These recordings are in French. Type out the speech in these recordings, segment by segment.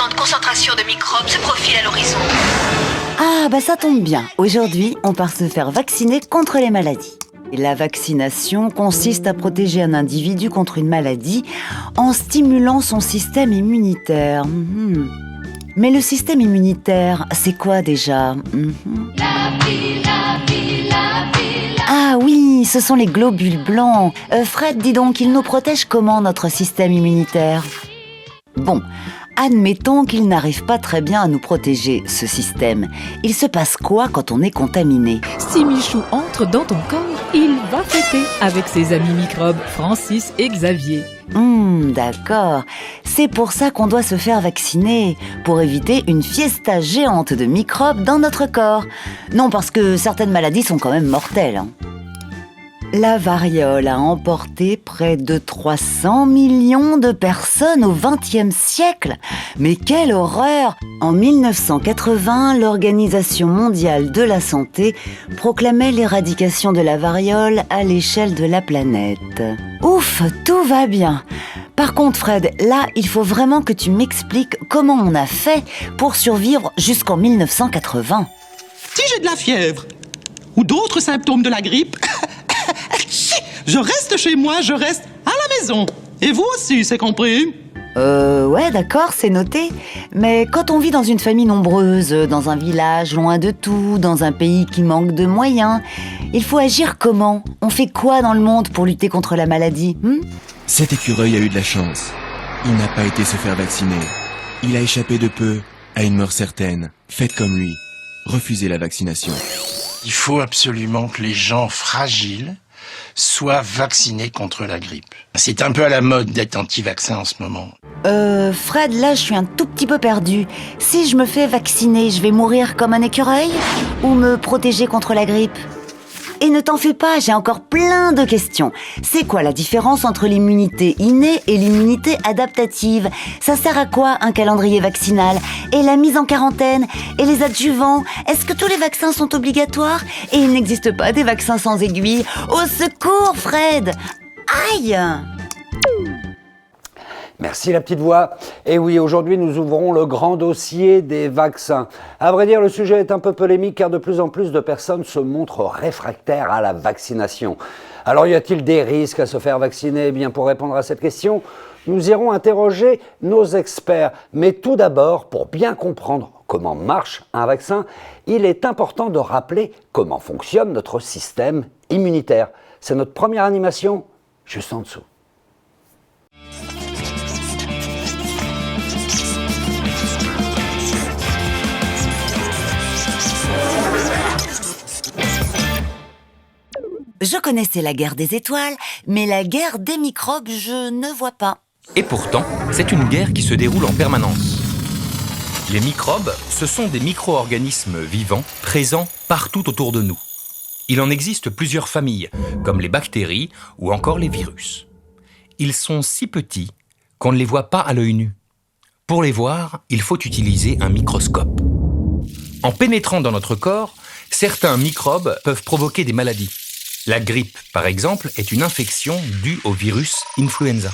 importante concentration de microbes se profile à l'horizon. Ah, bah ça tombe bien. Aujourd'hui, on part se faire vacciner contre les maladies. Et la vaccination consiste à protéger un individu contre une maladie en stimulant son système immunitaire. Mais le système immunitaire, c'est quoi déjà? Ah oui, ce sont les globules blancs. Fred, dis donc, il nous protège comment notre système immunitaire? Bon, admettons qu'il n'arrive pas très bien à nous protéger, ce système. Il se passe quoi quand on est contaminé? Si Michou entre dans ton corps, il va fêter avec ses amis microbes, Francis et Xavier. D'accord. C'est pour ça qu'on doit se faire vacciner, pour éviter une fiesta géante de microbes dans notre corps. Non, parce que certaines maladies sont quand même mortelles. La variole a emporté près de 300 millions de personnes au XXe siècle. Mais quelle horreur! En 1980, l'Organisation mondiale de la santé proclamait l'éradication de la variole à l'échelle de la planète. Ouf, tout va bien. Par contre, Fred, là, il faut vraiment que tu m'expliques comment on a fait pour survivre jusqu'en 1980. Si j'ai de la fièvre ou d'autres symptômes de la grippe, je reste chez moi, je reste à la maison. Et vous aussi, c'est compris? Ouais, d'accord, c'est noté. Mais quand on vit dans une famille nombreuse, dans un village loin de tout, dans un pays qui manque de moyens, il faut agir comment? On fait quoi dans le monde pour lutter contre la maladie? Cet écureuil a eu de la chance. Il n'a pas été se faire vacciner. Il a échappé de peu à une mort certaine. Faites comme lui. Refusez la vaccination. Il faut absolument que les gens fragiles soient vaccinés contre la grippe. C'est un peu à la mode d'être anti-vaccin en ce moment. Fred, là, je suis un tout petit peu perdue. Si je me fais vacciner, je vais mourir comme un écureuil? Ou me protéger contre la grippe? Et ne t'en fais pas, j'ai encore plein de questions. C'est quoi la différence entre l'immunité innée et l'immunité adaptative? Ça sert à quoi un calendrier vaccinal? Et la mise en quarantaine? Et les adjuvants? Est-ce que tous les vaccins sont obligatoires? Et il n'existe pas des vaccins sans aiguille? Au secours, Fred! Aïe! Merci la petite voix. Et oui, aujourd'hui nous ouvrons le grand dossier des vaccins. À vrai dire, le sujet est un peu polémique car de plus en plus de personnes se montrent réfractaires à la vaccination. Alors y a-t-il des risques à se faire vacciner? Eh bien, pour répondre à cette question, nous irons interroger nos experts. Mais tout d'abord, pour bien comprendre comment marche un vaccin, il est important de rappeler comment fonctionne notre système immunitaire. C'est notre première animation, juste en dessous. Je connaissais la guerre des étoiles, mais la guerre des microbes, je ne vois pas. Et pourtant, c'est une guerre qui se déroule en permanence. Les microbes, ce sont des micro-organismes vivants présents partout autour de nous. Il en existe plusieurs familles, comme les bactéries ou encore les virus. Ils sont si petits qu'on ne les voit pas à l'œil nu. Pour les voir, il faut utiliser un microscope. En pénétrant dans notre corps, certains microbes peuvent provoquer des maladies. La grippe, par exemple, est une infection due au virus influenza.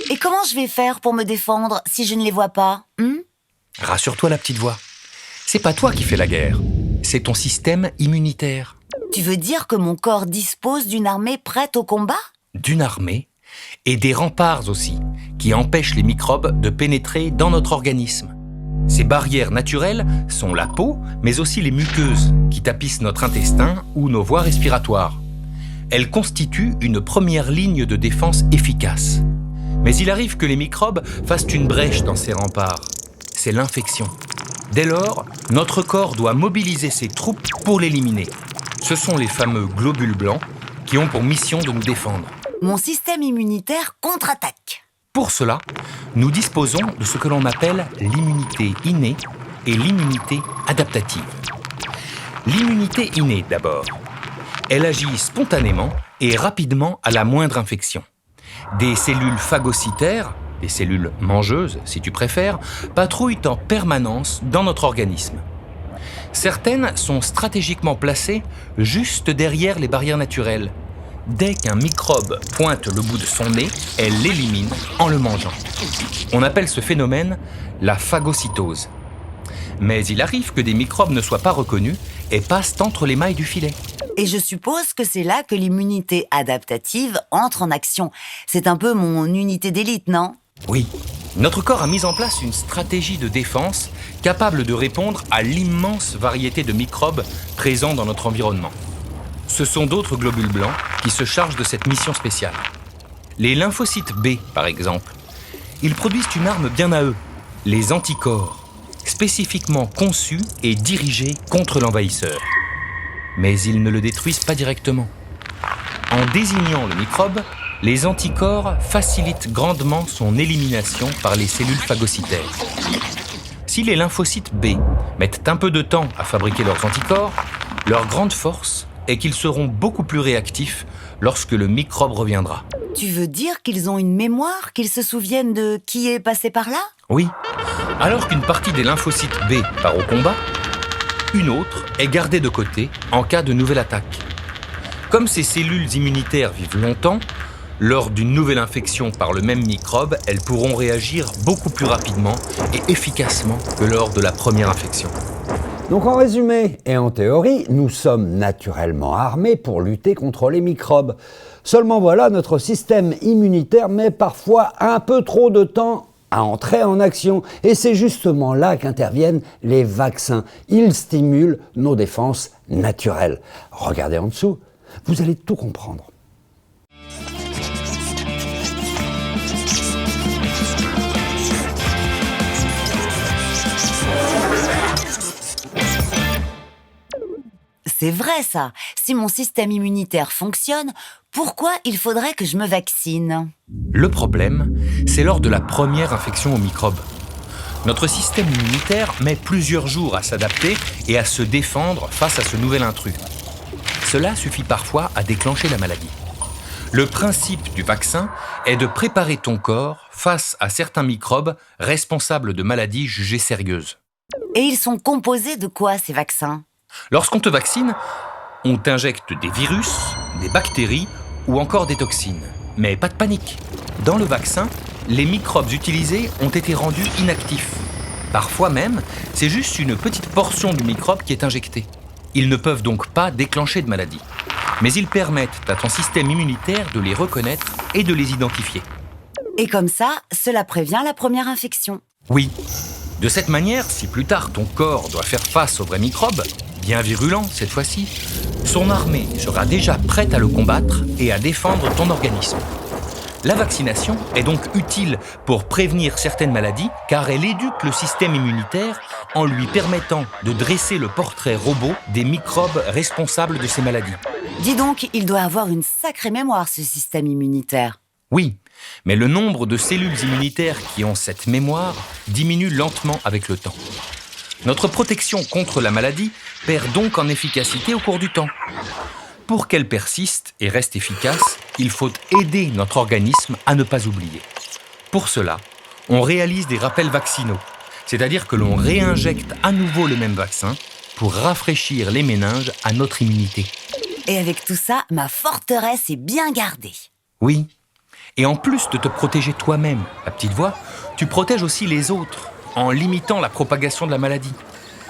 Et comment je vais faire pour me défendre si je ne les vois pas? Rassure-toi, la petite voix. C'est pas toi qui fais la guerre, c'est ton système immunitaire. Tu veux dire que mon corps dispose d'une armée prête au combat? D'une armée et des remparts aussi, qui empêchent les microbes de pénétrer dans notre organisme. Ces barrières naturelles sont la peau, mais aussi les muqueuses qui tapissent notre intestin ou nos voies respiratoires. Elles constituent une première ligne de défense efficace. Mais il arrive que les microbes fassent une brèche dans ces remparts. C'est l'infection. Dès lors, notre corps doit mobiliser ses troupes pour l'éliminer. Ce sont les fameux globules blancs qui ont pour mission de nous défendre. Mon système immunitaire contre-attaque. Pour cela, nous disposons de ce que l'on appelle l'immunité innée et l'immunité adaptative. L'immunité innée d'abord. Elle agit spontanément et rapidement à la moindre infection. Des cellules phagocytaires, des cellules mangeuses si tu préfères, patrouillent en permanence dans notre organisme. Certaines sont stratégiquement placées juste derrière les barrières naturelles. Dès qu'un microbe pointe le bout de son nez, elle l'élimine en le mangeant. On appelle ce phénomène la phagocytose. Mais il arrive que des microbes ne soient pas reconnus et passent entre les mailles du filet. Et je suppose que c'est là que l'immunité adaptative entre en action. C'est un peu mon unité d'élite, non ? Oui, notre corps a mis en place une stratégie de défense capable de répondre à l'immense variété de microbes présents dans notre environnement. Ce sont d'autres globules blancs qui se chargent de cette mission spéciale. Les lymphocytes B, par exemple, ils produisent une arme bien à eux, les anticorps, spécifiquement conçus et dirigés contre l'envahisseur. Mais ils ne le détruisent pas directement. En désignant le microbe, les anticorps facilitent grandement son élimination par les cellules phagocytaires. Si les lymphocytes B mettent un peu de temps à fabriquer leurs anticorps, leur grande force est qu'ils seront beaucoup plus réactifs lorsque le microbe reviendra. Tu veux dire qu'ils ont une mémoire, qu'ils se souviennent de qui est passé par là ? Oui, alors qu'une partie des lymphocytes B part au combat, une autre est gardée de côté en cas de nouvelle attaque. Comme ces cellules immunitaires vivent longtemps, lors d'une nouvelle infection par le même microbe, elles pourront réagir beaucoup plus rapidement et efficacement que lors de la première infection. Donc en résumé et en théorie, nous sommes naturellement armés pour lutter contre les microbes. Seulement voilà, notre système immunitaire met parfois un peu trop de temps à entrer en action. Et c'est justement là qu'interviennent les vaccins. Ils stimulent nos défenses naturelles. Regardez en dessous, vous allez tout comprendre. C'est vrai ça. Si mon système immunitaire fonctionne, pourquoi il faudrait que je me vaccine ? Le problème, c'est lors de la première infection au microbe. Notre système immunitaire met plusieurs jours à s'adapter et à se défendre face à ce nouvel intrus. Cela suffit parfois à déclencher la maladie. Le principe du vaccin est de préparer ton corps face à certains microbes responsables de maladies jugées sérieuses. Et ils sont composés de quoi ces vaccins ? Lorsqu'on te vaccine, on t'injecte des virus, des bactéries ou encore des toxines. Mais pas de panique. Dans le vaccin, les microbes utilisés ont été rendus inactifs. Parfois même, c'est juste une petite portion du microbe qui est injectée. Ils ne peuvent donc pas déclencher de maladie. Mais ils permettent à ton système immunitaire de les reconnaître et de les identifier. Et comme ça, cela prévient la première infection. Oui. De cette manière, si plus tard ton corps doit faire face au vrai microbe, bien virulent cette fois-ci, son armée sera déjà prête à le combattre et à défendre ton organisme. La vaccination est donc utile pour prévenir certaines maladies car elle éduque le système immunitaire en lui permettant de dresser le portrait robot des microbes responsables de ces maladies. Dis donc, il doit avoir une sacrée mémoire ce système immunitaire. Oui, mais le nombre de cellules immunitaires qui ont cette mémoire diminue lentement avec le temps. Notre protection contre la maladie perd donc en efficacité au cours du temps. Pour qu'elle persiste et reste efficace, il faut aider notre organisme à ne pas oublier. Pour cela, on réalise des rappels vaccinaux, c'est-à-dire que l'on réinjecte à nouveau le même vaccin pour rafraîchir les méninges à notre immunité. Et avec tout ça, ma forteresse est bien gardée. Oui, et en plus de te protéger toi-même, la petite voix, tu protèges aussi les autres en limitant la propagation de la maladie.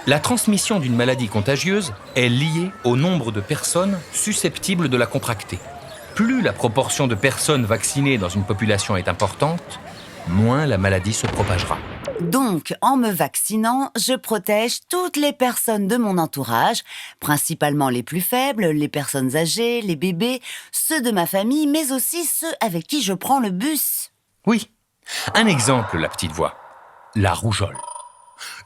La transmission d'une maladie contagieuse est liée au nombre de personnes susceptibles de la contracter. Plus la proportion de personnes vaccinées dans une population est importante, moins la maladie se propagera. Donc, en me vaccinant, je protège toutes les personnes de mon entourage, principalement les plus faibles, les personnes âgées, les bébés, ceux de ma famille, mais aussi ceux avec qui je prends le bus. Oui, un exemple, la petite voix. La rougeole.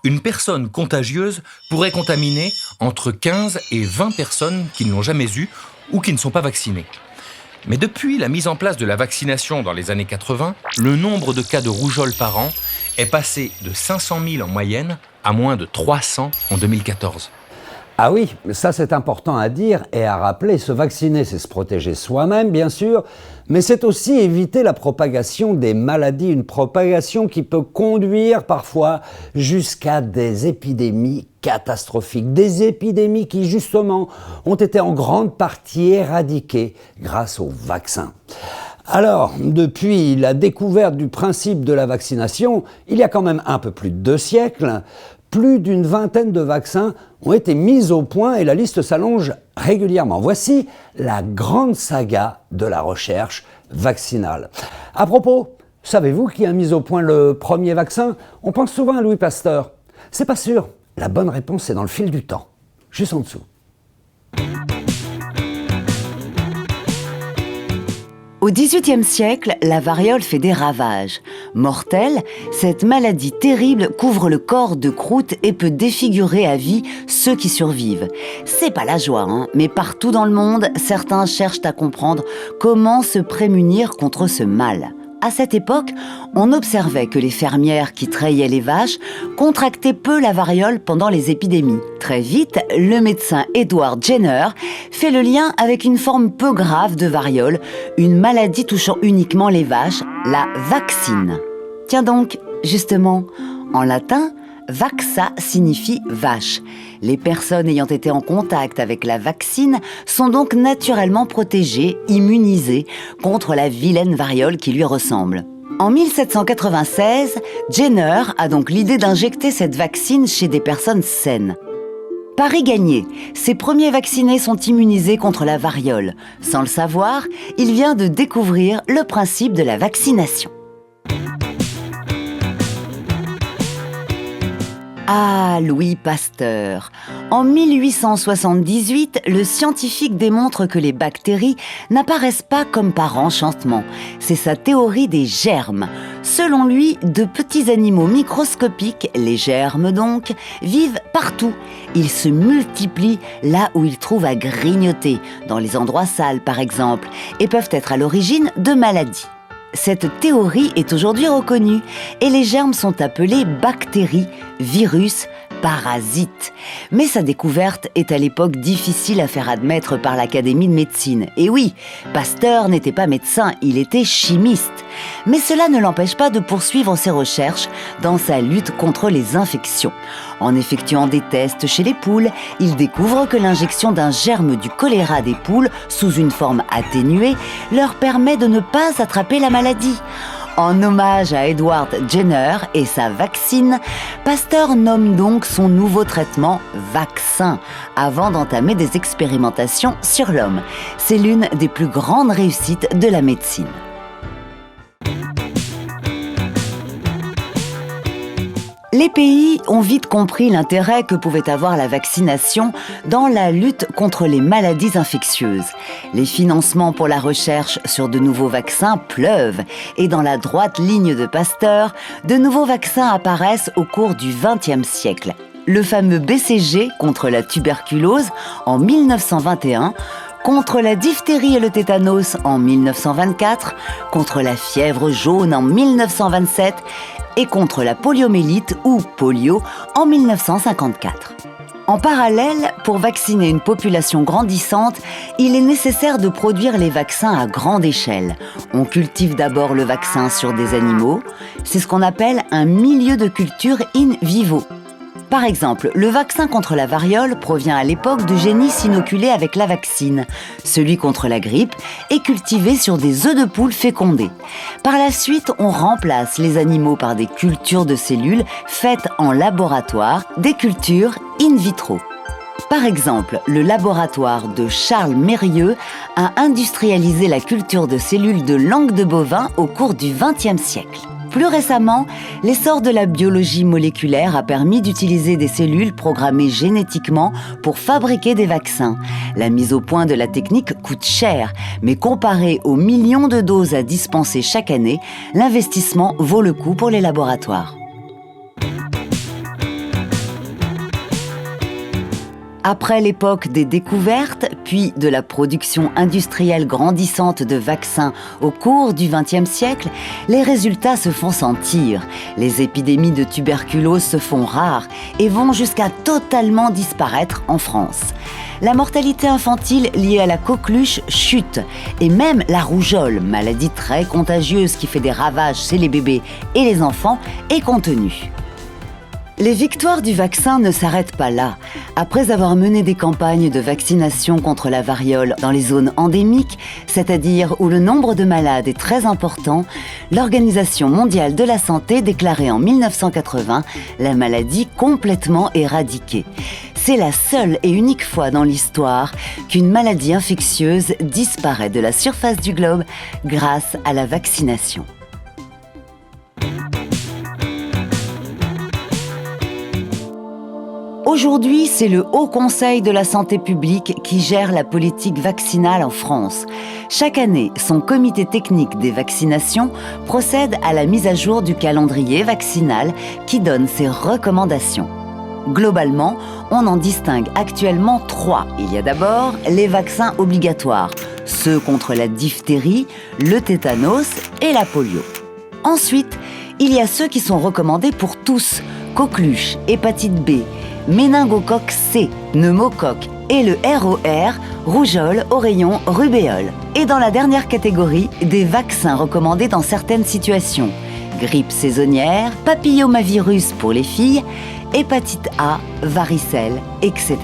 Une personne contagieuse pourrait contaminer entre 15 et 20 personnes qui ne l'ont jamais eue ou qui ne sont pas vaccinées. Mais depuis la mise en place de la vaccination dans les années 80, le nombre de cas de rougeole par an est passé de 500 000 en moyenne à moins de 300 en 2014. Ah oui, ça c'est important à dire et à rappeler. Se vacciner, c'est se protéger soi-même, bien sûr, mais c'est aussi éviter la propagation des maladies, une propagation qui peut conduire parfois jusqu'à des épidémies catastrophiques, des épidémies qui justement ont été en grande partie éradiquées grâce au vaccin. Alors, depuis la découverte du principe de la vaccination, il y a quand même un peu plus de 2 siècles, plus d'une vingtaine de vaccins ont été mis au point et la liste s'allonge régulièrement. Voici la grande saga de la recherche vaccinale. À propos, savez-vous qui a mis au point le premier vaccin? On pense souvent à Louis Pasteur. C'est pas sûr. La bonne réponse est dans le fil du temps, juste en dessous. Au XVIIIe siècle, la variole fait des ravages. Mortelle, cette maladie terrible couvre le corps de croûte et peut défigurer à vie ceux qui survivent. C'est pas la joie, mais partout dans le monde, certains cherchent à comprendre comment se prémunir contre ce mal. À cette époque, on observait que les fermières qui treillaient les vaches contractaient peu la variole pendant les épidémies. Très vite, le médecin Edward Jenner fait le lien avec une forme peu grave de variole, une maladie touchant uniquement les vaches, la vaccine. Tiens donc, justement, en latin, vaxa signifie vache. Les personnes ayant été en contact avec la vaccine sont donc naturellement protégées, immunisées contre la vilaine variole qui lui ressemble. En 1796, Jenner a donc l'idée d'injecter cette vaccine chez des personnes saines. Pari gagné, ces premiers vaccinés sont immunisés contre la variole. Sans le savoir, il vient de découvrir le principe de la vaccination. Ah, Louis Pasteur. En 1878, le scientifique démontre que les bactéries n'apparaissent pas comme par enchantement. C'est sa théorie des germes. Selon lui, de petits animaux microscopiques, les germes donc, vivent partout. Ils se multiplient là où ils trouvent à grignoter, dans les endroits sales par exemple, et peuvent être à l'origine de maladies. Cette théorie est aujourd'hui reconnue et les germes sont appelés bactéries, virus, parasites. Mais sa découverte est à l'époque difficile à faire admettre par l'Académie de médecine. Et oui, Pasteur n'était pas médecin, il était chimiste. Mais cela ne l'empêche pas de poursuivre ses recherches dans sa lutte contre les infections. En effectuant des tests chez les poules, il découvre que l'injection d'un germe du choléra des poules sous une forme atténuée leur permet de ne pas attraper la maladie. En hommage à Edward Jenner et sa vaccine, Pasteur nomme donc son nouveau traitement vaccin avant d'entamer des expérimentations sur l'homme. C'est l'une des plus grandes réussites de la médecine. Les pays ont vite compris l'intérêt que pouvait avoir la vaccination dans la lutte contre les maladies infectieuses. Les financements pour la recherche sur de nouveaux vaccins pleuvent et dans la droite ligne de Pasteur, de nouveaux vaccins apparaissent au cours du XXe siècle. Le fameux BCG contre la tuberculose en 1921, contre la diphtérie et le tétanos en 1924, contre la fièvre jaune en 1927 et contre la poliomyélite ou polio en 1954. En parallèle, pour vacciner une population grandissante, il est nécessaire de produire les vaccins à grande échelle. On cultive d'abord le vaccin sur des animaux, c'est ce qu'on appelle un milieu de culture in vivo. Par exemple, le vaccin contre la variole provient à l'époque de génisses inoculés avec la vaccine. Celui contre la grippe est cultivé sur des œufs de poule fécondés. Par la suite, on remplace les animaux par des cultures de cellules faites en laboratoire, des cultures in vitro. Par exemple, le laboratoire de Charles Mérieux a industrialisé la culture de cellules de langue de bovin au cours du XXe siècle. Plus récemment, l'essor de la biologie moléculaire a permis d'utiliser des cellules programmées génétiquement pour fabriquer des vaccins. La mise au point de la technique coûte cher, mais comparé aux millions de doses à dispenser chaque année, l'investissement vaut le coup pour les laboratoires. Après l'époque des découvertes, puis de la production industrielle grandissante de vaccins au cours du XXe siècle, les résultats se font sentir. Les épidémies de tuberculose se font rares et vont jusqu'à totalement disparaître en France. La mortalité infantile liée à la coqueluche chute et même la rougeole, maladie très contagieuse qui fait des ravages chez les bébés et les enfants, est contenue. Les victoires du vaccin ne s'arrêtent pas là. Après avoir mené des campagnes de vaccination contre la variole dans les zones endémiques, c'est-à-dire où le nombre de malades est très important, l'Organisation mondiale de la santé déclarait en 1980 la maladie complètement éradiquée. C'est la seule et unique fois dans l'histoire qu'une maladie infectieuse disparaît de la surface du globe grâce à la vaccination. Aujourd'hui, c'est le Haut Conseil de la santé publique qui gère la politique vaccinale en France. Chaque année, son comité technique des vaccinations procède à la mise à jour du calendrier vaccinal qui donne ses recommandations. Globalement, on en distingue actuellement 3. Il y a d'abord les vaccins obligatoires, ceux contre la diphtérie, le tétanos et la polio. Ensuite, il y a ceux qui sont recommandés pour tous, coqueluche, hépatite B, méningocoque C, pneumocoque et le ROR, rougeole, oreillon, rubéole. Et dans la dernière catégorie, des vaccins recommandés dans certaines situations. Grippe saisonnière, papillomavirus pour les filles, hépatite A, varicelle, etc.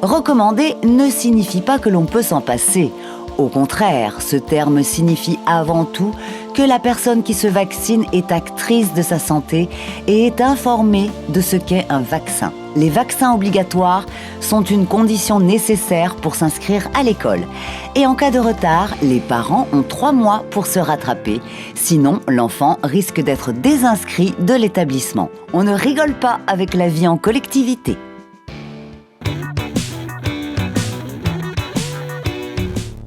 Recommander ne signifie pas que l'on peut s'en passer. Au contraire, ce terme signifie avant tout que la personne qui se vaccine est actrice de sa santé et est informée de ce qu'est un vaccin. Les vaccins obligatoires sont une condition nécessaire pour s'inscrire à l'école. Et en cas de retard, les parents ont 3 mois pour se rattraper. Sinon, l'enfant risque d'être désinscrit de l'établissement. On ne rigole pas avec la vie en collectivité.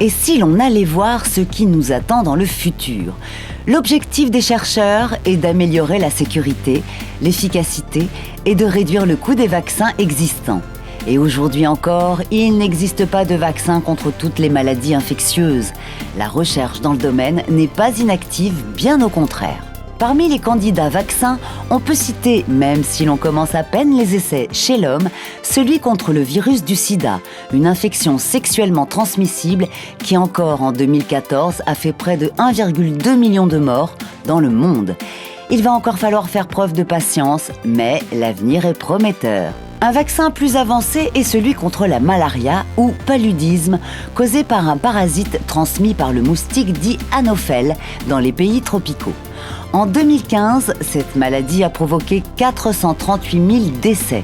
Et si l'on allait voir ce qui nous attend dans le futur ? L'objectif des chercheurs est d'améliorer la sécurité, l'efficacité et de réduire le coût des vaccins existants. Et aujourd'hui encore, il n'existe pas de vaccin contre toutes les maladies infectieuses. La recherche dans le domaine n'est pas inactive, bien au contraire. Parmi les candidats vaccins, on peut citer, même si l'on commence à peine les essais chez l'homme, celui contre le virus du sida, une infection sexuellement transmissible qui encore en 2014 a fait près de 1,2 million de morts dans le monde. Il va encore falloir faire preuve de patience, mais l'avenir est prometteur. Un vaccin plus avancé est celui contre la malaria ou paludisme, causé par un parasite transmis par le moustique dit Anophèle dans les pays tropicaux. En 2015, cette maladie a provoqué 438 000 décès.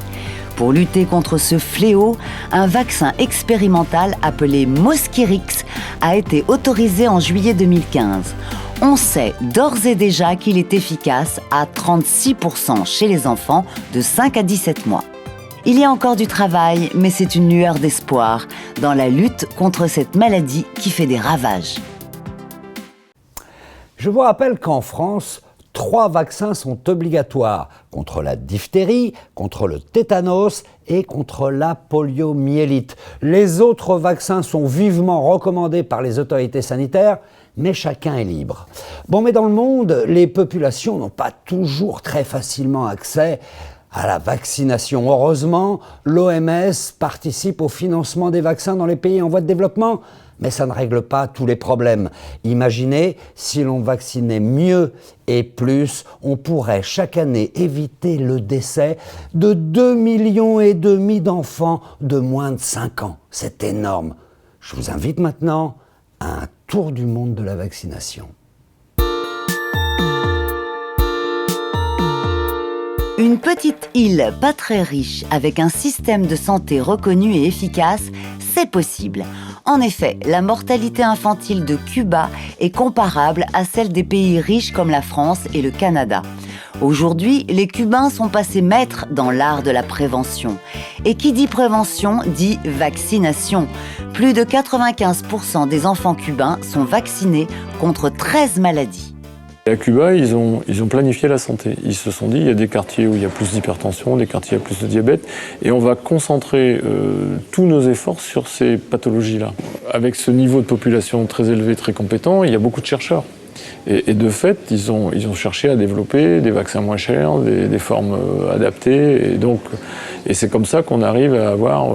Pour lutter contre ce fléau, un vaccin expérimental appelé Mosquirix a été autorisé en juillet 2015. On sait d'ores et déjà qu'il est efficace à 36% chez les enfants de 5 à 17 mois. Il y a encore du travail, mais c'est une lueur d'espoir dans la lutte contre cette maladie qui fait des ravages. Je vous rappelle qu'en France, 3 vaccins sont obligatoires contre la diphtérie, contre le tétanos et contre la poliomyélite. Les autres vaccins sont vivement recommandés par les autorités sanitaires, mais chacun est libre. Bon, mais dans le monde, les populations n'ont pas toujours très facilement accès à la vaccination. Heureusement, l'OMS participe au financement des vaccins dans les pays en voie de développement, mais ça ne règle pas tous les problèmes. Imaginez, si l'on vaccinait mieux et plus, on pourrait chaque année éviter le décès de 2,5 millions d'enfants de moins de 5 ans. C'est énorme. Je vous invite maintenant à un tour du monde de la vaccination. Une petite île pas très riche avec un système de santé reconnu et efficace, c'est possible. En effet, la mortalité infantile de Cuba est comparable à celle des pays riches comme la France et le Canada. Aujourd'hui, les Cubains sont passés maîtres dans l'art de la prévention. Et qui dit prévention dit vaccination. Plus de 95% des enfants cubains sont vaccinés contre 13 maladies. À Cuba, ils ont planifié la santé. Ils se sont dit, il y a des quartiers où il y a plus d'hypertension, des quartiers où il y a plus de diabète, et on va concentrer tous nos efforts sur ces pathologies-là. Avec ce niveau de population très élevé, très compétent, il y a beaucoup de chercheurs. Et de fait, ils ont cherché à développer des vaccins moins chers, des formes adaptées, et c'est comme ça qu'on arrive à avoir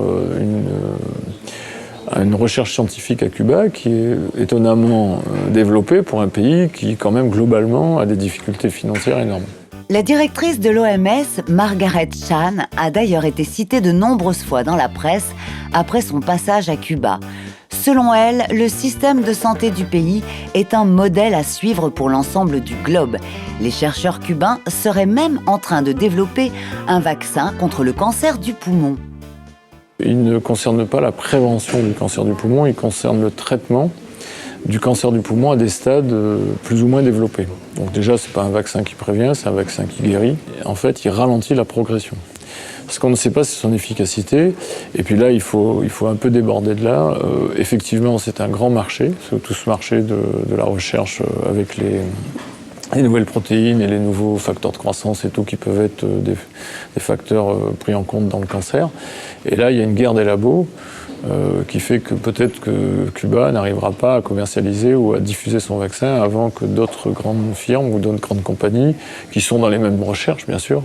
une recherche scientifique à Cuba qui est étonnamment développée pour un pays qui, quand même, globalement, a des difficultés financières énormes. La directrice de l'OMS, Margaret Chan, a d'ailleurs été citée de nombreuses fois dans la presse après son passage à Cuba. Selon elle, le système de santé du pays est un modèle à suivre pour l'ensemble du globe. Les chercheurs cubains seraient même en train de développer un vaccin contre le cancer du poumon. Il ne concerne pas la prévention du cancer du poumon, il concerne le traitement du cancer du poumon à des stades plus ou moins développés. Donc déjà, ce n'est pas un vaccin qui prévient, c'est un vaccin qui guérit. En fait, il ralentit la progression. Ce qu'on ne sait pas, c'est son efficacité. Et puis là, il faut un peu déborder de là. Effectivement, c'est un grand marché, tout ce marché de la recherche avec les nouvelles protéines et les nouveaux facteurs de croissance et tout qui peuvent être des facteurs pris en compte dans le cancer. Et là, il y a une guerre des labos qui fait que peut-être que Cuba n'arrivera pas à commercialiser ou à diffuser son vaccin avant que d'autres grandes firmes ou d'autres grandes compagnies, qui sont dans les mêmes recherches bien sûr,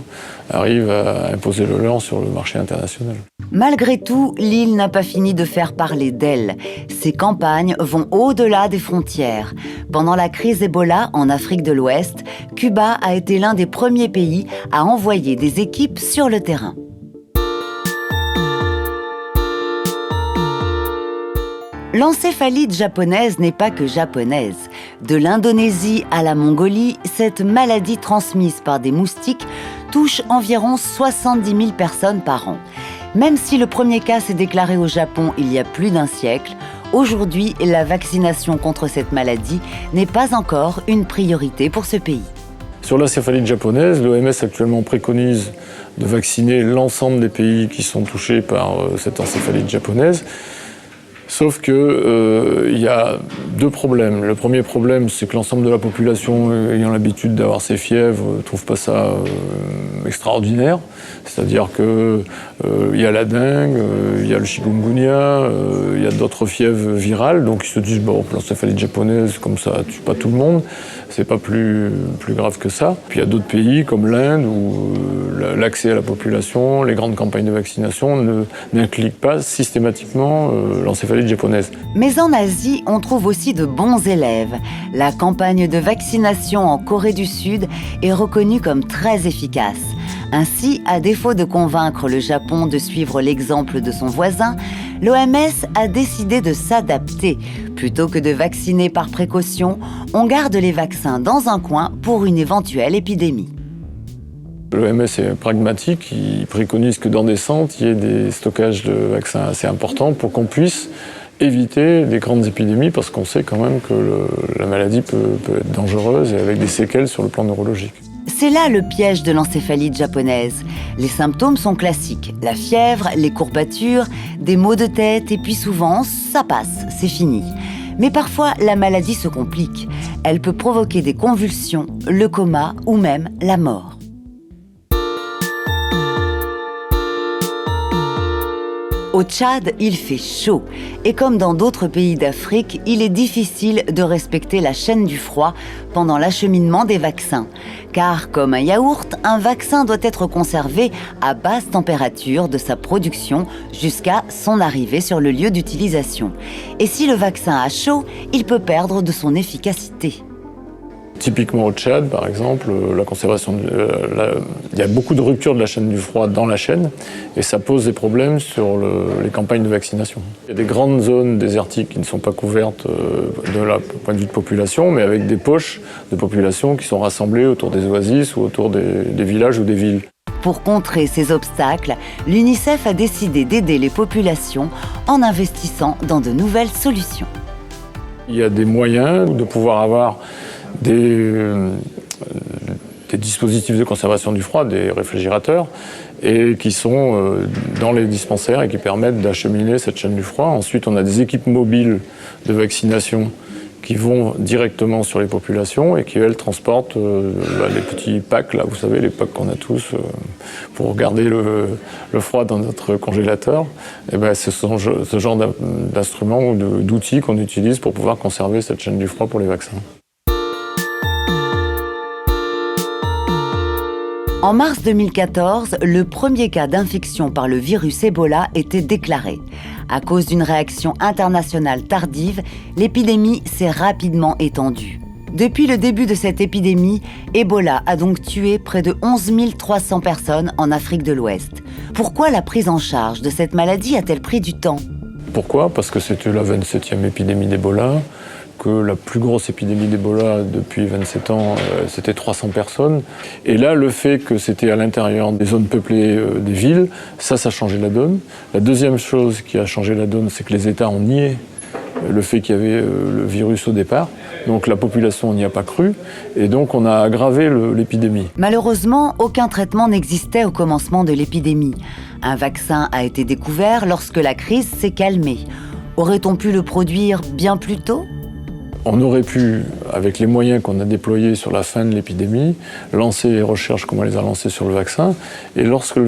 arrivent à imposer le leur sur le marché international. Malgré tout, l'île n'a pas fini de faire parler d'elle. Ses campagnes vont au-delà des frontières. Pendant la crise Ebola en Afrique de l'Ouest, Cuba a été l'un des premiers pays à envoyer des équipes sur le terrain. L'encéphalite japonaise n'est pas que japonaise. De l'Indonésie à la Mongolie, cette maladie transmise par des moustiques touche environ 70 000 personnes par an. Même si le premier cas s'est déclaré au Japon il y a plus d'un siècle, aujourd'hui, la vaccination contre cette maladie n'est pas encore une priorité pour ce pays. Sur l'encéphalite japonaise, l'OMS actuellement préconise de vacciner l'ensemble des pays qui sont touchés par cette encéphalite japonaise. Sauf que y a deux problèmes. Le premier problème, c'est que l'ensemble de la population ayant l'habitude d'avoir ces fièvres ne trouve pas ça extraordinaire. C'est-à-dire que y a la dengue, il y a le chikungunya, il y a d'autres fièvres virales, donc ils se disent bon, l'encéphalite japonaise, comme ça tue pas tout le monde, c'est pas plus grave que ça. Puis il y a d'autres pays comme l'Inde où l'accès à la population, les grandes campagnes de vaccination n'incluent pas systématiquement l'encéphalite japonaise. Mais en Asie, on trouve aussi de bons élèves. La campagne de vaccination en Corée du Sud est reconnue comme très efficace. Ainsi, à défaut de convaincre le Japon de suivre l'exemple de son voisin, l'OMS a décidé de s'adapter. Plutôt que de vacciner par précaution, on garde les vaccins dans un coin pour une éventuelle épidémie. L'OMS est pragmatique, il préconise que dans des centres, il y ait des stockages de vaccins assez importants pour qu'on puisse éviter des grandes épidémies, parce qu'on sait quand même que la maladie peut être dangereuse et avec des séquelles sur le plan neurologique. C'est là le piège de l'encéphalite japonaise. Les symptômes sont classiques. La fièvre, les courbatures, des maux de tête, et puis souvent, ça passe, c'est fini. Mais parfois, la maladie se complique. Elle peut provoquer des convulsions, le coma ou même la mort. Au Tchad, il fait chaud. Et comme dans d'autres pays d'Afrique, il est difficile de respecter la chaîne du froid pendant l'acheminement des vaccins. Car, comme un yaourt, un vaccin doit être conservé à basse température de sa production jusqu'à son arrivée sur le lieu d'utilisation. Et si le vaccin a chaud, il peut perdre de son efficacité. Typiquement au Tchad, par exemple, la conservation, il y a beaucoup de ruptures de la chaîne du froid dans la chaîne, et ça pose des problèmes sur les campagnes de vaccination. Il y a des grandes zones désertiques qui ne sont pas couvertes de la point de vue de population, mais avec des poches de population qui sont rassemblées autour des oasis ou autour des villages ou des villes. Pour contrer ces obstacles, l'UNICEF a décidé d'aider les populations en investissant dans de nouvelles solutions. Il y a des moyens de pouvoir avoir des dispositifs de conservation du froid, des réfrigérateurs, et qui sont dans les dispensaires et qui permettent d'acheminer cette chaîne du froid. Ensuite, on a des équipes mobiles de vaccination qui vont directement sur les populations et qui, elles, transportent les petits packs, là, vous savez, les packs qu'on a tous pour garder le froid dans notre congélateur. Et ben, ce sont ce genre d'instruments ou d'outils qu'on utilise pour pouvoir conserver cette chaîne du froid pour les vaccins. En mars 2014, le premier cas d'infection par le virus Ebola était déclaré. À cause d'une réaction internationale tardive, l'épidémie s'est rapidement étendue. Depuis le début de cette épidémie, Ebola a donc tué près de 11 300 personnes en Afrique de l'Ouest. Pourquoi la prise en charge de cette maladie a-t-elle pris du temps ? Pourquoi ? Parce que c'était la 27e épidémie d'Ebola, que la plus grosse épidémie d'Ebola depuis 27 ans, c'était 300 personnes. Et là, le fait que c'était à l'intérieur des zones peuplées des villes, ça a changé la donne. La deuxième chose qui a changé la donne, c'est que les États ont nié le fait qu'il y avait le virus au départ. Donc la population n'y a pas cru, et donc on a aggravé l'épidémie. Malheureusement, aucun traitement n'existait au commencement de l'épidémie. Un vaccin a été découvert lorsque la crise s'est calmée. Aurait-on pu le produire bien plus tôt ? On aurait pu, avec les moyens qu'on a déployés sur la fin de l'épidémie, lancer les recherches comme on les a lancées sur le vaccin. Et lorsque le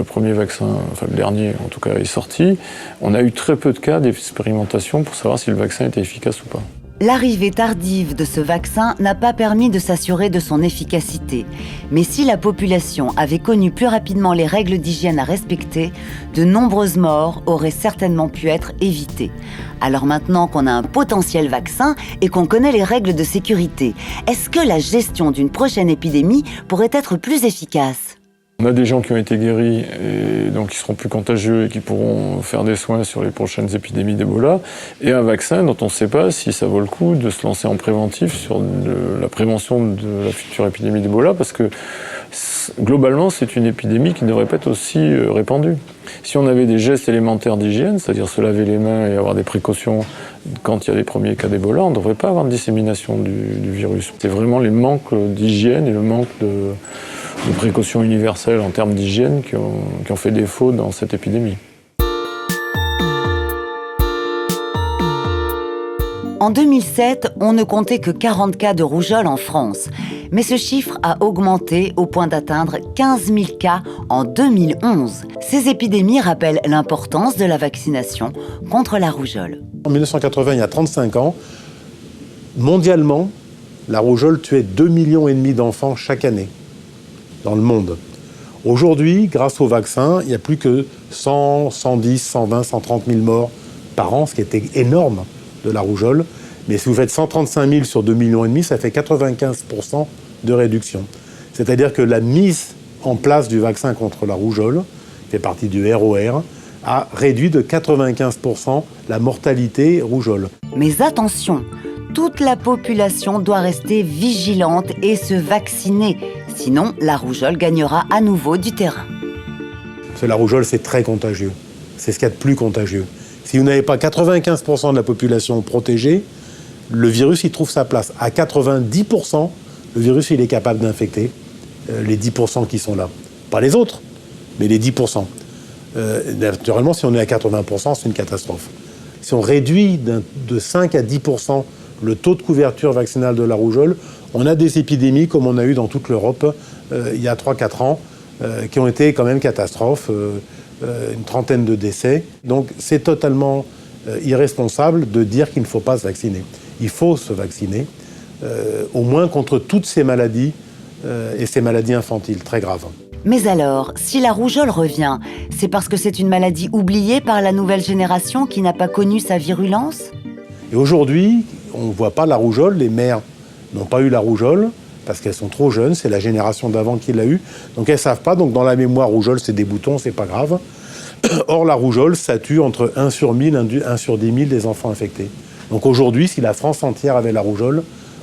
premier vaccin, enfin le dernier en tout cas, est sorti, on a eu très peu de cas d'expérimentation pour savoir si le vaccin était efficace ou pas. L'arrivée tardive de ce vaccin n'a pas permis de s'assurer de son efficacité. Mais si la population avait connu plus rapidement les règles d'hygiène à respecter, de nombreuses morts auraient certainement pu être évitées. Alors maintenant qu'on a un potentiel vaccin et qu'on connaît les règles de sécurité, est-ce que la gestion d'une prochaine épidémie pourrait être plus efficace ? On a des gens qui ont été guéris et donc qui seront plus contagieux et qui pourront faire des soins sur les prochaines épidémies d'Ebola, et un vaccin dont on ne sait pas si ça vaut le coup de se lancer en préventif sur la prévention de la future épidémie d'Ebola, parce que globalement c'est une épidémie qui ne devrait pas être aussi répandue. Si on avait des gestes élémentaires d'hygiène, c'est-à-dire se laver les mains et avoir des précautions quand il y a les premiers cas d'Ebola, on ne devrait pas avoir de dissémination du virus. C'est vraiment les manques d'hygiène et le manque de précautions universelles en termes d'hygiène qui ont fait défaut dans cette épidémie. En 2007, on ne comptait que 40 cas de rougeole en France. Mais ce chiffre a augmenté au point d'atteindre 15 000 cas en 2011. Ces épidémies rappellent l'importance de la vaccination contre la rougeole. En 1980, il y a 35 ans, mondialement, la rougeole tuait 2,5 millions d'enfants chaque année dans le monde. Aujourd'hui, grâce au vaccin, il n'y a plus que 100, 110, 120, 130 000 morts par an, ce qui était énorme de la rougeole. Mais si vous faites 135 000 sur 2,5 millions, ça fait 95% de réduction. C'est-à-dire que la mise en place du vaccin contre la rougeole, qui fait partie du ROR, a réduit de 95% la mortalité rougeole. Mais attention, toute la population doit rester vigilante et se vacciner. Sinon, la rougeole gagnera à nouveau du terrain. Parce que la rougeole, c'est très contagieux. C'est ce qu'il y a de plus contagieux. Si vous n'avez pas 95% de la population protégée, le virus, il trouve sa place. À 90%, le virus, il est capable d'infecter les 10% qui sont là. Pas les autres, mais les 10%. Naturellement, si on est à 80%, c'est une catastrophe. Si on réduit de 5 à 10% le taux de couverture vaccinale de la rougeole, on a des épidémies comme on a eu dans toute l'Europe il y a 3-4 ans, qui ont été quand même catastrophes, une trentaine de décès. Donc c'est totalement irresponsable de dire qu'il ne faut pas se vacciner. Il faut se vacciner, au moins contre toutes ces maladies, et ces maladies infantiles très graves. Mais alors, si la rougeole revient, c'est parce que c'est une maladie oubliée par la nouvelle génération qui n'a pas connu sa virulence ? Et aujourd'hui, on ne voit pas la rougeole, les mères n'ont pas eu la rougeole, parce qu'elles sont trop jeunes, c'est la génération d'avant qui l'a eu, donc elles ne savent pas, donc dans la mémoire, rougeole, c'est des boutons, c'est pas grave. Or, la rougeole, ça tue entre 1 sur 1000, 1 sur 10 000 des enfants infectés. Donc aujourd'hui, si la France entière avait la rougeole,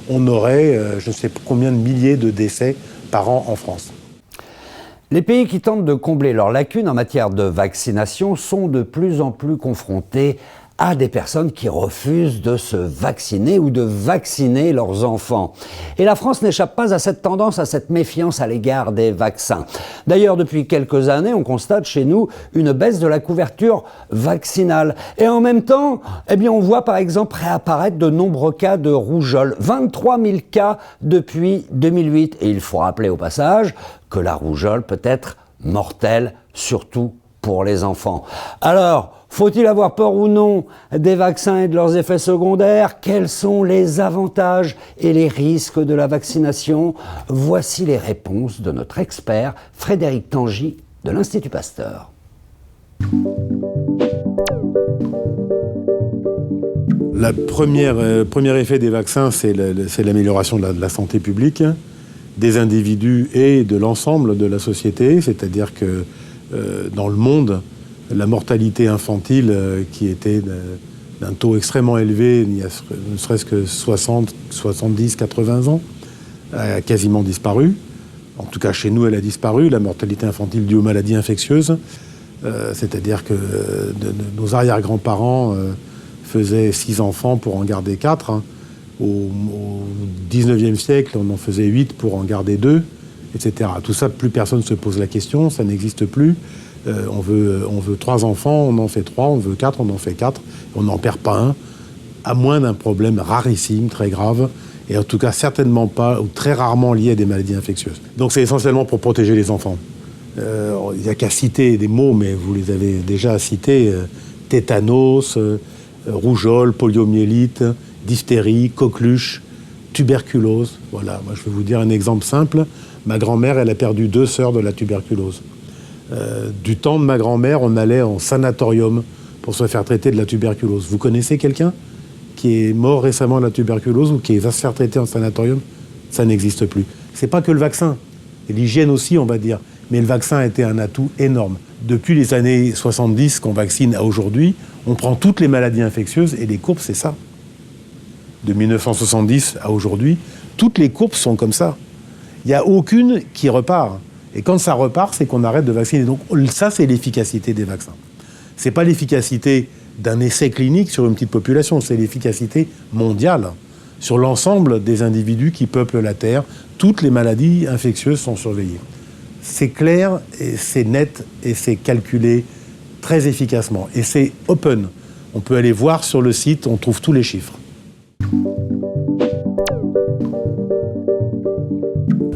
on aurait je ne sais combien de milliers de décès par an en France. Les pays qui tentent de combler leurs lacunes en matière de vaccination sont de plus en plus confrontés à des personnes qui refusent de se vacciner ou de vacciner leurs enfants. Et la France n'échappe pas à cette tendance, à cette méfiance à l'égard des vaccins. D'ailleurs, depuis quelques années, on constate chez nous une baisse de la couverture vaccinale. Et en même temps, on voit par exemple réapparaître de nombreux cas de rougeole. 23 000 cas depuis 2008. Et il faut rappeler au passage que la rougeole peut être mortelle, surtout pour les enfants. Alors, faut-il avoir peur ou non des vaccins et de leurs effets secondaires? Quels sont les avantages et les risques de la vaccination? Voici les réponses de notre expert Frédéric Tangy de l'Institut Pasteur. Le premier effet des vaccins, c'est l'amélioration de la santé publique, des individus et de l'ensemble de la société, c'est-à-dire que dans le monde, la mortalité infantile qui était d'un taux extrêmement élevé, il y a ne serait-ce que 60, 70, 80 ans, a quasiment disparu. En tout cas, chez nous, elle a disparu, la mortalité infantile due aux maladies infectieuses. C'est-à-dire que nos arrière-grands-parents faisaient 6 enfants pour en garder 4. Hein. Au 19e siècle, on en faisait 8 pour en garder 2, etc. Tout ça, plus personne ne se pose la question, ça n'existe plus. On veut 3 enfants, on en fait 3, on veut 4, on en fait 4, on n'en perd pas un, à moins d'un problème rarissime, très grave, et en tout cas certainement pas, ou très rarement lié à des maladies infectieuses. Donc c'est essentiellement pour protéger les enfants. Il n'y a qu'à citer des mots, mais vous les avez déjà cités, tétanos, rougeole, poliomyélite, diphtérie, coqueluche, tuberculose. Voilà, moi je vais vous dire un exemple simple. Ma grand-mère, elle a perdu 2 sœurs de la tuberculose. Du temps de ma grand-mère, on allait en sanatorium pour se faire traiter de la tuberculose. Vous connaissez quelqu'un qui est mort récemment de la tuberculose ou qui va se faire traiter en sanatorium? Ça n'existe plus. C'est pas que le vaccin, et l'hygiène aussi, on va dire. Mais le vaccin a été un atout énorme. Depuis les années 70 qu'on vaccine à aujourd'hui, on prend toutes les maladies infectieuses et les courbes, c'est ça. De 1970 à aujourd'hui, toutes les courbes sont comme ça. Il n'y a aucune qui repart. Et quand ça repart, c'est qu'on arrête de vacciner. Donc ça, c'est l'efficacité des vaccins. Ce n'est pas l'efficacité d'un essai clinique sur une petite population, c'est l'efficacité mondiale sur l'ensemble des individus qui peuplent la Terre. Toutes les maladies infectieuses sont surveillées. C'est clair, et c'est net, et c'est calculé très efficacement. Et c'est open. On peut aller voir sur le site, on trouve tous les chiffres.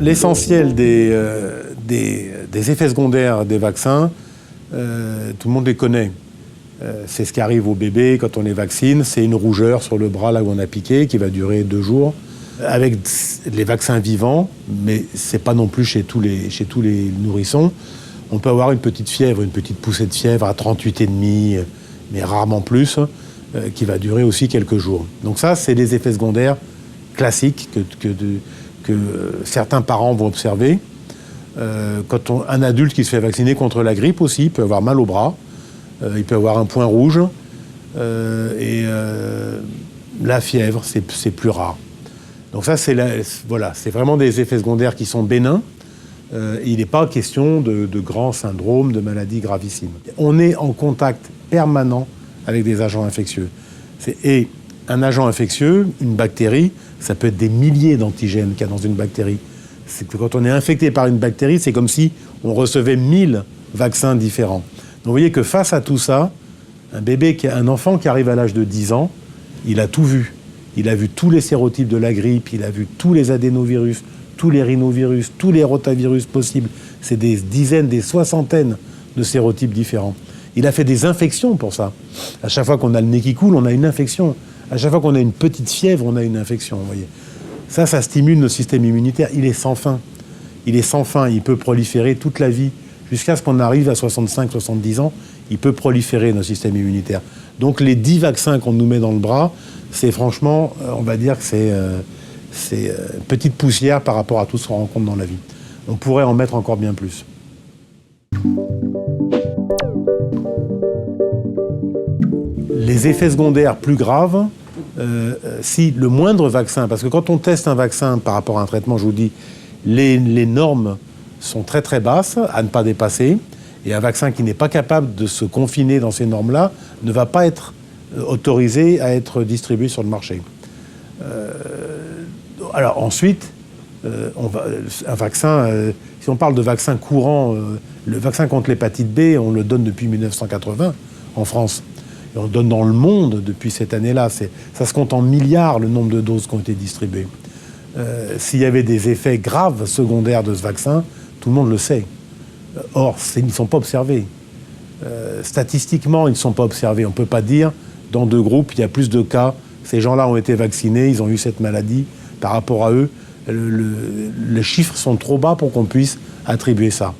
L'essentiel des effets secondaires des vaccins, tout le monde les connaît. C'est ce qui arrive aux bébés quand on les vaccine. C'est une rougeur sur le bras là où on a piqué qui va durer 2 jours. Avec les vaccins vivants, mais c'est pas non plus chez tous les nourrissons, on peut avoir une petite fièvre, une petite poussée de fièvre à 38,5, mais rarement plus, qui va durer aussi quelques jours. Donc ça, c'est des effets secondaires classiques que certains parents vont observer. Quand un adulte qui se fait vacciner contre la grippe aussi, il peut avoir mal au bras, il peut avoir un point rouge, et la fièvre, c'est plus rare. Donc ça, c'est vraiment des effets secondaires qui sont bénins. Il n'est pas question de grands syndromes, de maladies gravissimes. On est en contact permanent avec des agents infectieux. Et un agent infectieux, une bactérie, ça peut être des milliers d'antigènes qu'il y a dans une bactérie. C'est que quand on est infecté par une bactérie, c'est comme si on recevait 1000 vaccins différents. Donc vous voyez que face à tout ça, un enfant qui arrive à l'âge de 10 ans, il a tout vu. Il a vu tous les sérotypes de la grippe, il a vu tous les adénovirus, tous les rhinovirus, tous les rotavirus possibles. C'est des dizaines, des soixantaines de sérotypes différents. Il a fait des infections pour ça. À chaque fois qu'on a le nez qui coule, on a une infection. À chaque fois qu'on a une petite fièvre, on a une infection. Vous voyez. Ça stimule notre système immunitaire. Il est sans fin. Il est sans fin. Il peut proliférer toute la vie. Jusqu'à ce qu'on arrive à 65, 70 ans, il peut proliférer notre système immunitaire. Donc les 10 vaccins qu'on nous met dans le bras, c'est franchement, on va dire que c'est une petite poussière par rapport à tout ce qu'on rencontre dans la vie. On pourrait en mettre encore bien plus. Les effets secondaires plus graves, si le moindre vaccin, parce que quand on teste un vaccin par rapport à un traitement, je vous dis, les normes sont très très basses, à ne pas dépasser, et un vaccin qui n'est pas capable de se confiner dans ces normes-là ne va pas être autorisés à être distribués sur le marché. Alors ensuite, un vaccin, si on parle de vaccin courant, le vaccin contre l'hépatite B, on le donne depuis 1980 en France. Et on le donne dans le monde depuis cette année-là. Ça se compte en milliards le nombre de doses qui ont été distribuées. S'il y avait des effets graves secondaires de ce vaccin, tout le monde le sait. Or, ils ne sont pas observés. Statistiquement, ils ne sont pas observés. On ne peut pas dire, dans 2 groupes, il y a plus de cas. Ces gens-là ont été vaccinés, ils ont eu cette maladie. Par rapport à eux, les chiffres sont trop bas pour qu'on puisse attribuer ça.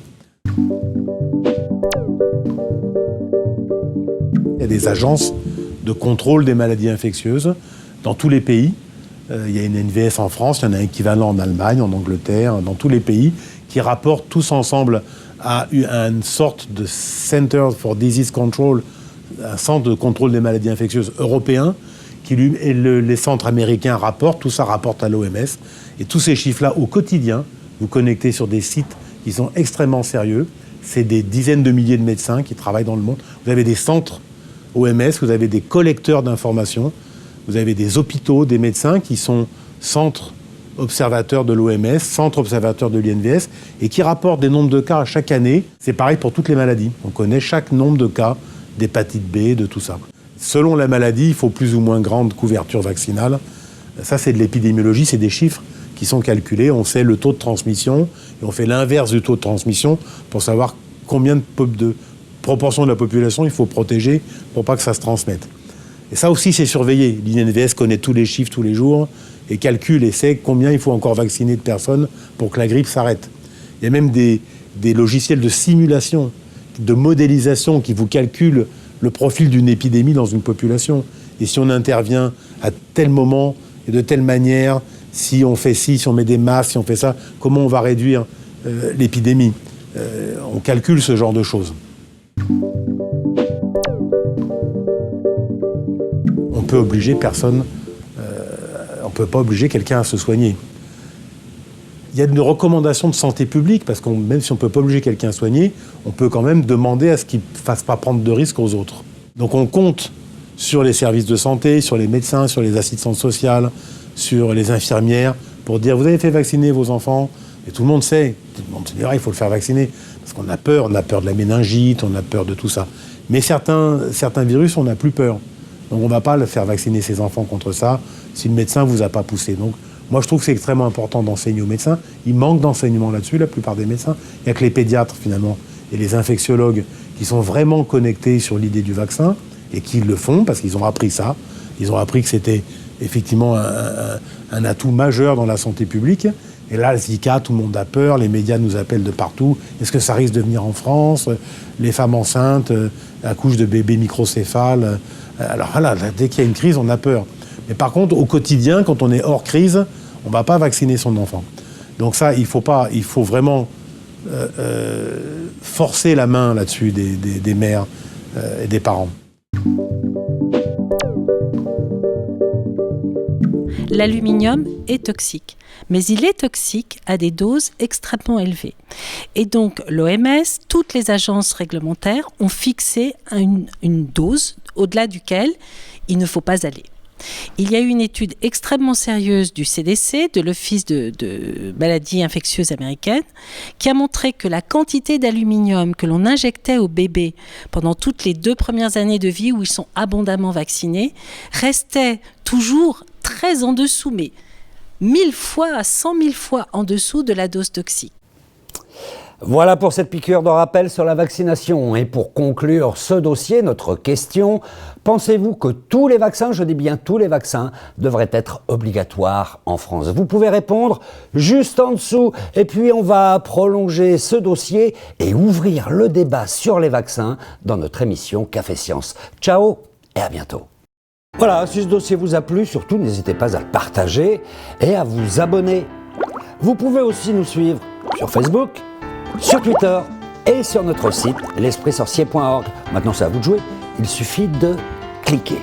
Il y a des agences de contrôle des maladies infectieuses dans tous les pays. Il y a une NVS en France, il y en a un équivalent en Allemagne, en Angleterre, dans tous les pays, qui rapportent tous ensemble à une sorte de Center for Disease Control, un centre de contrôle des maladies infectieuses européen, et les centres américains rapportent, tout ça rapporte à l'OMS. Et tous ces chiffres-là, au quotidien, vous connectez sur des sites qui sont extrêmement sérieux. C'est des dizaines de milliers de médecins qui travaillent dans le monde. Vous avez des centres OMS, vous avez des collecteurs d'informations, vous avez des hôpitaux, des médecins qui sont centres observateurs de l'OMS, centres observateurs de l'INVS, et qui rapportent des nombres de cas à chaque année. C'est pareil pour toutes les maladies. On connaît chaque nombre de cas d'hépatite B, de tout ça. Selon la maladie, il faut plus ou moins grande couverture vaccinale. Ça, c'est de l'épidémiologie, c'est des chiffres qui sont calculés. On sait le taux de transmission, et on fait l'inverse du taux de transmission pour savoir combien de proportion de la population il faut protéger pour pas que ça se transmette. Et ça aussi, c'est surveillé. L'INVS connaît tous les chiffres tous les jours et calcule et sait combien il faut encore vacciner de personnes pour que la grippe s'arrête. Il y a même des logiciels de simulation, de modélisation qui vous calculent le profil d'une épidémie dans une population. Et si on intervient à tel moment et de telle manière, si on fait ci, si on met des masques, si on fait ça, comment on va réduire l'épidémie. On calcule ce genre de choses. On peut obliger personne, on ne peut pas obliger quelqu'un à se soigner. Il y a une recommandation de santé publique, parce que même si on ne peut pas obliger quelqu'un à soigner, on peut quand même demander à ce qu'il ne fasse pas prendre de risques aux autres. Donc on compte sur les services de santé, sur les médecins, sur les assistantes sociales, sur les infirmières, pour dire « vous avez fait vacciner vos enfants ?» Et tout le monde sait, il faut le faire vacciner, parce qu'on a peur de la méningite, on a peur de tout ça. Mais certains virus, on n'a plus peur. Donc on ne va pas le faire vacciner ses enfants contre ça, si le médecin ne vous a pas poussé. Donc moi je trouve que c'est extrêmement important d'enseigner aux médecins. Il manque d'enseignement là-dessus, la plupart des médecins. Il n'y a que les pédiatres finalement, et les infectiologues qui sont vraiment connectés sur l'idée du vaccin, et qui le font parce qu'ils ont appris ça. Ils ont appris que c'était effectivement un atout majeur dans la santé publique. Et là, le Zika, tout le monde a peur, les médias nous appellent de partout. Est-ce que ça risque de venir en France? Les femmes enceintes accouchent de bébés microcéphales. Alors voilà, dès qu'il y a une crise, on a peur. Mais par contre, au quotidien, quand on est hors crise, on ne va pas vacciner son enfant. Donc ça, il faut vraiment forcer la main là-dessus des mères et des parents. L'aluminium est toxique, mais il est toxique à des doses extrêmement élevées. Et donc l'OMS, toutes les agences réglementaires ont fixé une dose au-delà duquel il ne faut pas aller. Il y a eu une étude extrêmement sérieuse du CDC, de l'Office de maladies infectieuses américaines, qui a montré que la quantité d'aluminium que l'on injectait aux bébés pendant toutes les 2 premières années de vie où ils sont abondamment vaccinés restait toujours très en dessous, mais 1000 fois à 100 000 fois en dessous de la dose toxique. Voilà pour cette piqûre de rappel sur la vaccination. Et pour conclure ce dossier, notre question, pensez-vous que tous les vaccins, je dis bien tous les vaccins, devraient être obligatoires en France? Vous pouvez répondre juste en dessous. Et puis on va prolonger ce dossier et ouvrir le débat sur les vaccins dans notre émission Café Science. Ciao et à bientôt. Voilà, si ce dossier vous a plu, surtout n'hésitez pas à le partager et à vous abonner. Vous pouvez aussi nous suivre sur Facebook, sur Twitter et sur notre site l'espritsorcier.org. Maintenant, c'est à vous de jouer. Il suffit de cliquer.